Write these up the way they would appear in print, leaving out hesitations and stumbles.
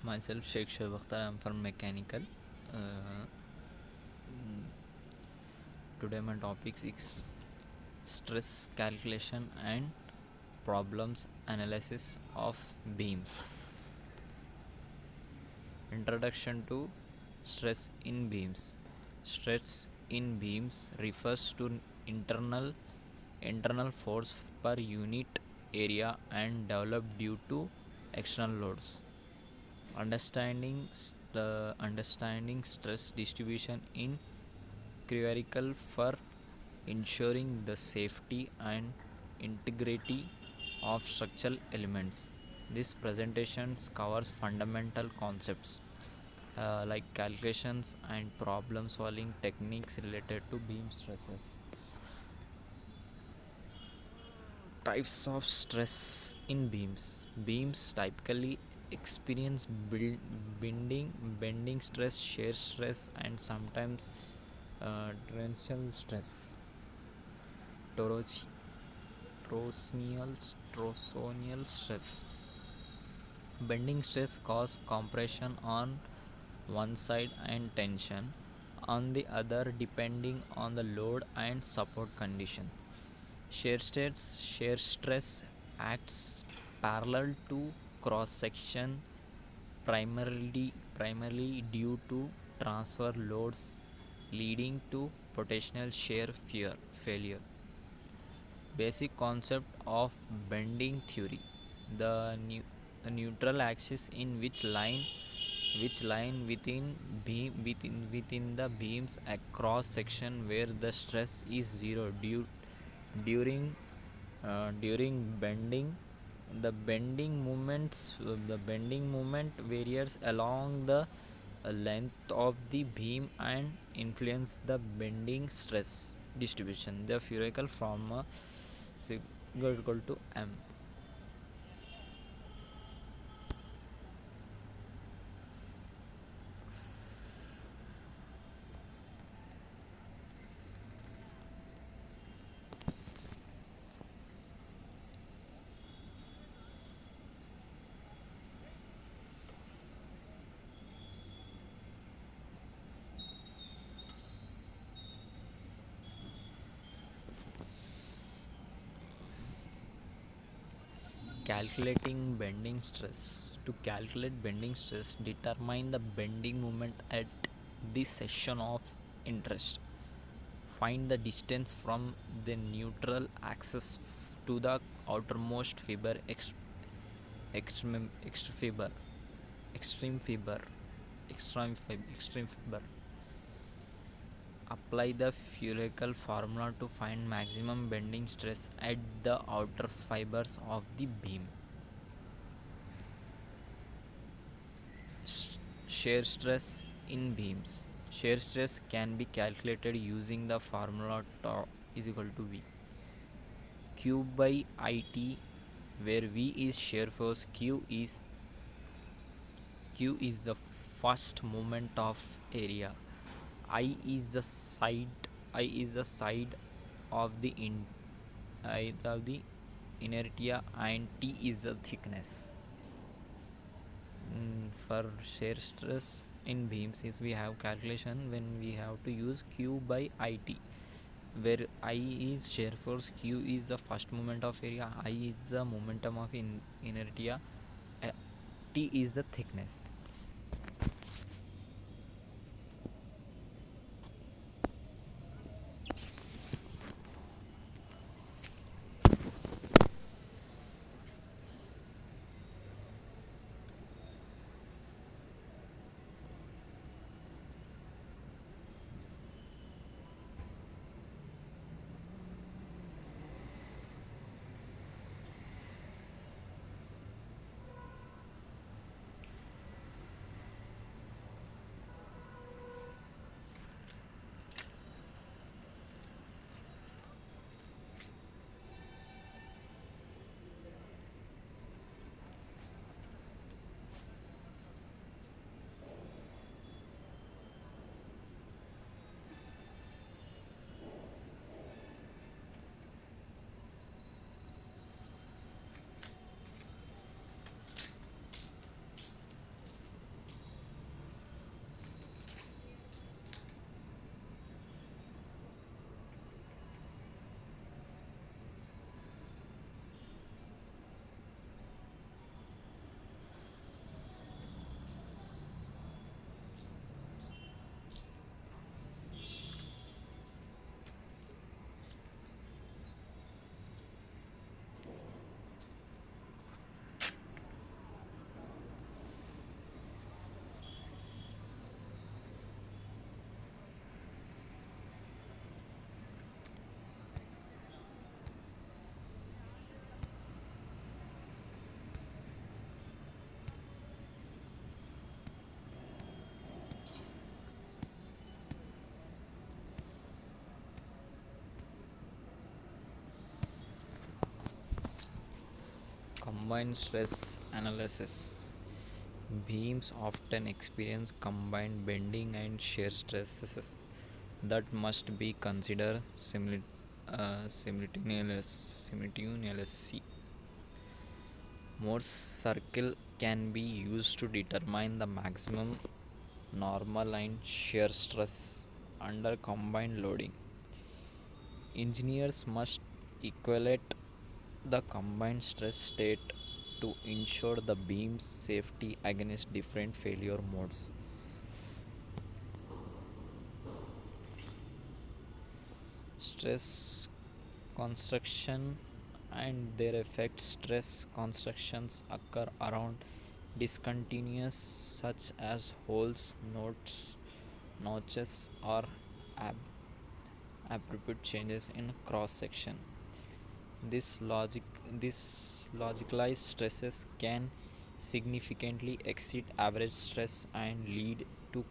Myself, Sheikh Shoaib Akhtar. I'm from mechanical. Uh, Today my topic is stress calculation and problems analysis of beams. Introduction to stress in beams. Stress in beams refers to internal force per unit area and developed due to external loads. Understanding stress distribution in critical for ensuring the safety and integrity of structural elements. This presentation covers fundamental concepts like calculations and problem solving techniques related to beam stresses. Types of stress in beams. Beams typically experience bending stress, shear stress, and sometimes tensile stress. Toroci- Torsional stress. Bending stress causes compression on one side and tension on the other depending on the load and support conditions. Shear stress acts parallel to cross section primarily due to transfer loads leading to potential shear failure. Basic concept of bending theory. The neutral axis in which line within the beams across section where the stress is zero during bending. The bending moment varies along the length of the beam and influence the bending stress distribution. The theoretical formula equal to m. Calculating bending stress. To calculate bending stress, determine the bending moment at the section of interest. Find the distance from the neutral axis to the outermost fiber, extreme fiber, extreme fiber, extreme fiber. Apply the theoretical formula to find maximum bending stress at the outer fibers of the beam. Shear stress in beams. Shear stress can be calculated using the formula tau is equal to V. Q by IT, where V is shear force, Q is the first moment of area, I is the side of the inertia, and T is the thickness. For shear stress in beams is we have calculation when we have to use Q by IT, where I is shear force, Q is the first moment of area, I is the momentum of inertia, uh, T is the thickness. Combined stress analysis. Beams often experience combined bending and shear stresses that must be considered simultaneously. Morse circle can be used to determine the maximum normal and shear stress under combined loading. Engineers must equate the combined stress state to ensure the beam's safety against different failure modes. Stress construction and their effects. Stress constructions occur around discontinuous such as holes, notches or abrupt changes in cross section. This logicalized stresses can significantly exceed average stress and lead to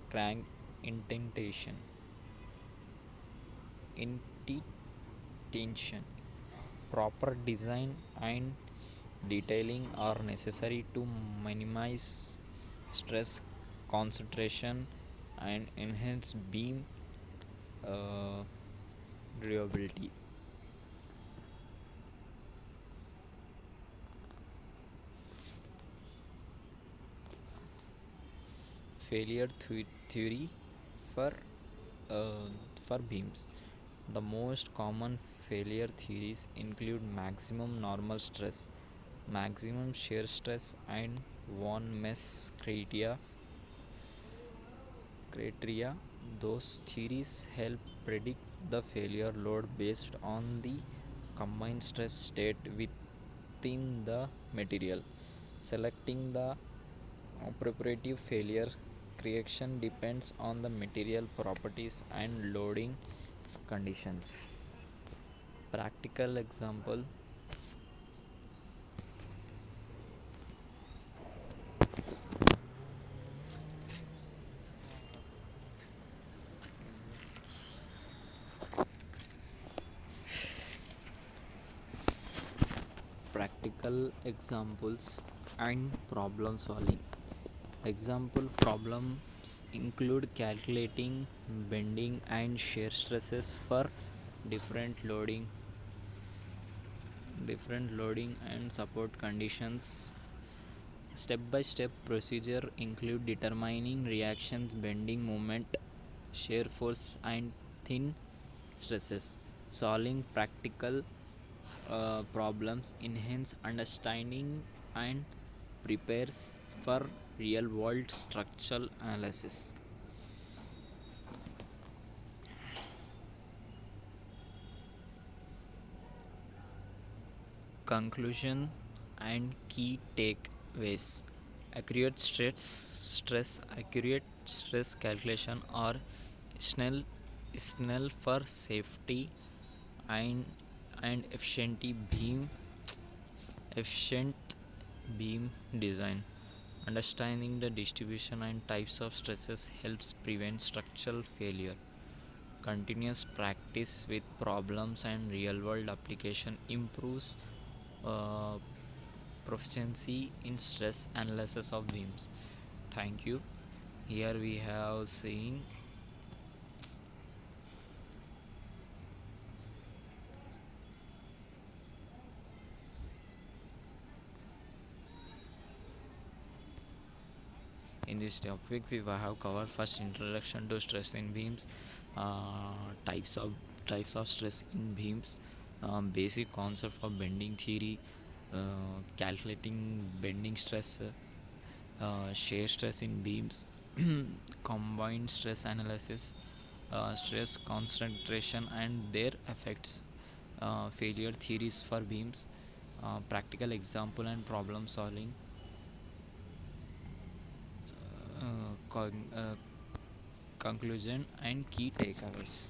crank indentation. Intention. Proper design and detailing are necessary to minimize stress concentration and enhance beam uh, durability. Failure theory for uh, for beams. The most common failure theories include maximum normal stress, maximum shear stress, and von Mises criteria. Those theories help predict the failure load based on the combined stress state within the material. Selecting the appropriate failure correction depends on the material properties and loading conditions. Practical example. Practical examples and problem solving. Example problems include calculating bending and shear stresses for different loading and support conditions. Step by step procedure include determining reactions, bending moment, shear force and thin stresses. Solving practical problems enhance understanding and prepares for real world structural analysis. Conclusion and key takeaways. Accurate stress calculation are essential for safety and efficient beam design. Understanding the distribution and types of stresses helps prevent structural failure. Continuous practice with problems and real world application improves uh, proficiency in stress analysis of beams. Thank you. Here we have seen in this topic we have covered first introduction to stress in beams, types of stress in beams, basic concept of bending theory, calculating bending stress, shear stress in beams, combined stress analysis, stress concentration and their effects, failure theories for beams, practical example and problem solving, uh, conclusion and key takeaways.